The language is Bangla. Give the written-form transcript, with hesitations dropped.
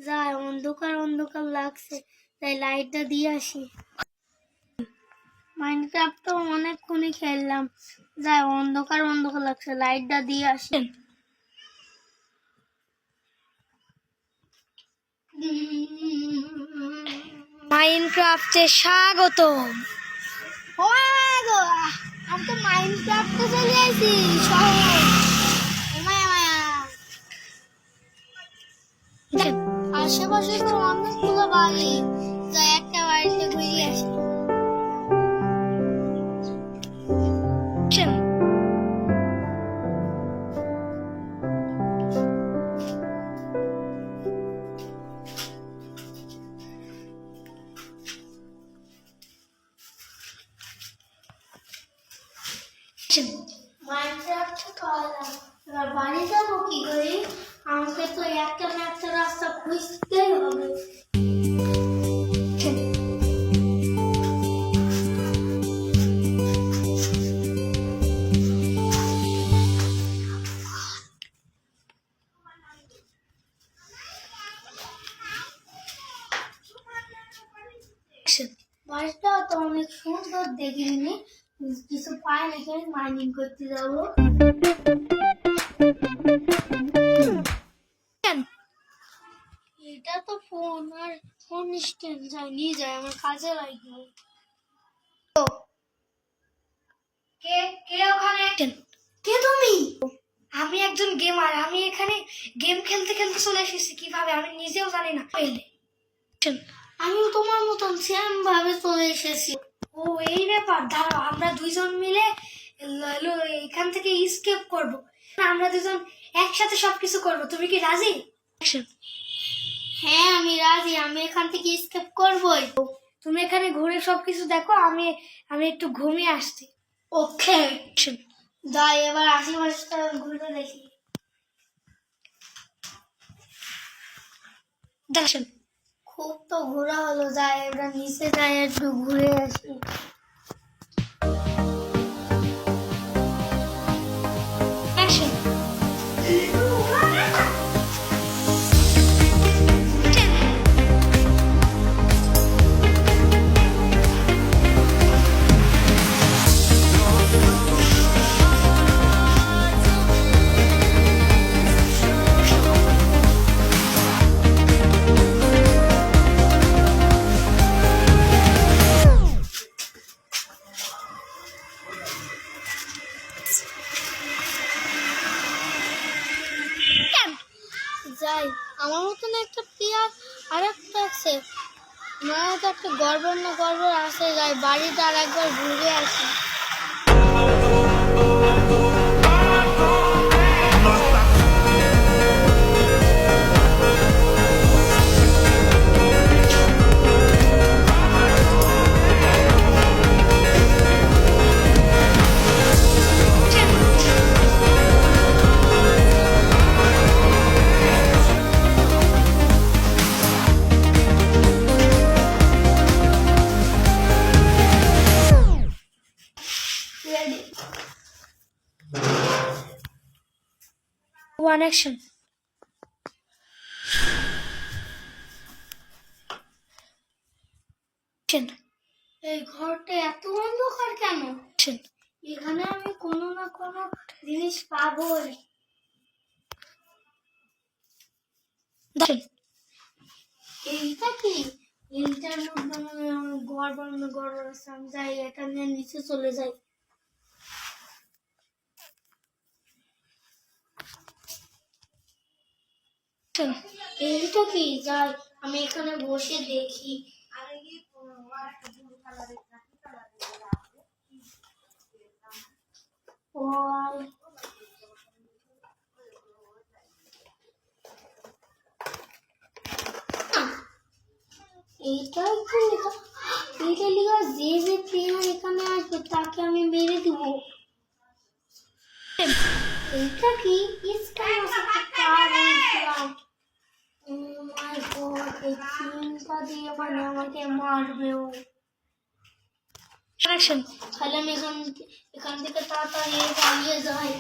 যাই, অন্ধকার অন্ধকার লাগছে, তাই লাইটটা দিয়ে আসি। মাইনক্রাফট তো অনেকক্ষণই খেললাম, যাই অন্ধকার অন্ধকার লাগছে, লাইটটা দিয়ে আসি। মাইনক্রাফটে স্বাগত। আমি তো মাইনক্রাফটে চলে আসি। আশেপাশে তো অনেকগুলো বাড়ি, যাই একটা বাড়িতে ঘুরে আসি। মাইনক্রাফট তো আলাদা, এবার বাড়ি যাবো কি করে? আমাকে তো একটা না একটা রাস্তা খুঁজতেই হবে। বাড়িটা তো অনেক সুন্দর, দেখিনি কিছু পাই নাকি, মাইনিং করতে যাবো। এটা তো ফোন, আর ফোন স্ট্যান্ড যাই নিয়ে যায়, আমার কাজে লাগবে। কে কে ওখানে? কে তুমি? আমি একজন গেমার। আমি এখানে গেম খেলতে খেলতে চলে এসেছি, কিভাবে আমি নিজেও জানি না। আমিও তোমার মতন সেম ভাবে চলে এসেছি। ও এই ব্যাপার, দাঁড়াও আমরা দুইজন মিলে এখান থেকে এসকেপ করব। আমরা দুজন একসাথে সবকিছু করব, তুমি কি রাজি? হ্যাঁ আমি রাজি, আমি এখান থেকে স্কেপ করবই। তুমি এখানে ঘুরে সবকিছু দেখো, আমি আমি একটু ঘুমিয়ে আসছি। ওকে যাই, এবার আশেপাশটা ঘুরে দেখি। দেখেন খুব তো ঘোরা হলো, যাই এবার নিচে যাই একটু ঘুরে আসি। যাই, আমার মতন একটা প্লেয়ার আর একটা আছে, আমার তো একটা গড়বড় না গড়বড় আছে, যাই বাড়িটা আর একবার ঘুরে আসি। One action. এই ঘরটা এত অন্ধকার কেন? এখানে আমি কোনো না কোনো জিনিস পাবোই। এইটা কি? এইটার মধ্যে গড় আছে, আমি যাই এটা নিয়ে নিচে চলে যাই। এইটা কি? যাই আমি এখানে বসে দেখি। এইটাই এইটা লিখা, যে যে প্লেয়ার এখানে আসবে তাকে আমি মেরে দিব। এইটা কি? চিন্তা দিয়ে মানে আমাকে মারবেও। তাহলে আমি এখান থেকে তাড়াতাড়ি পালিয়ে যাই।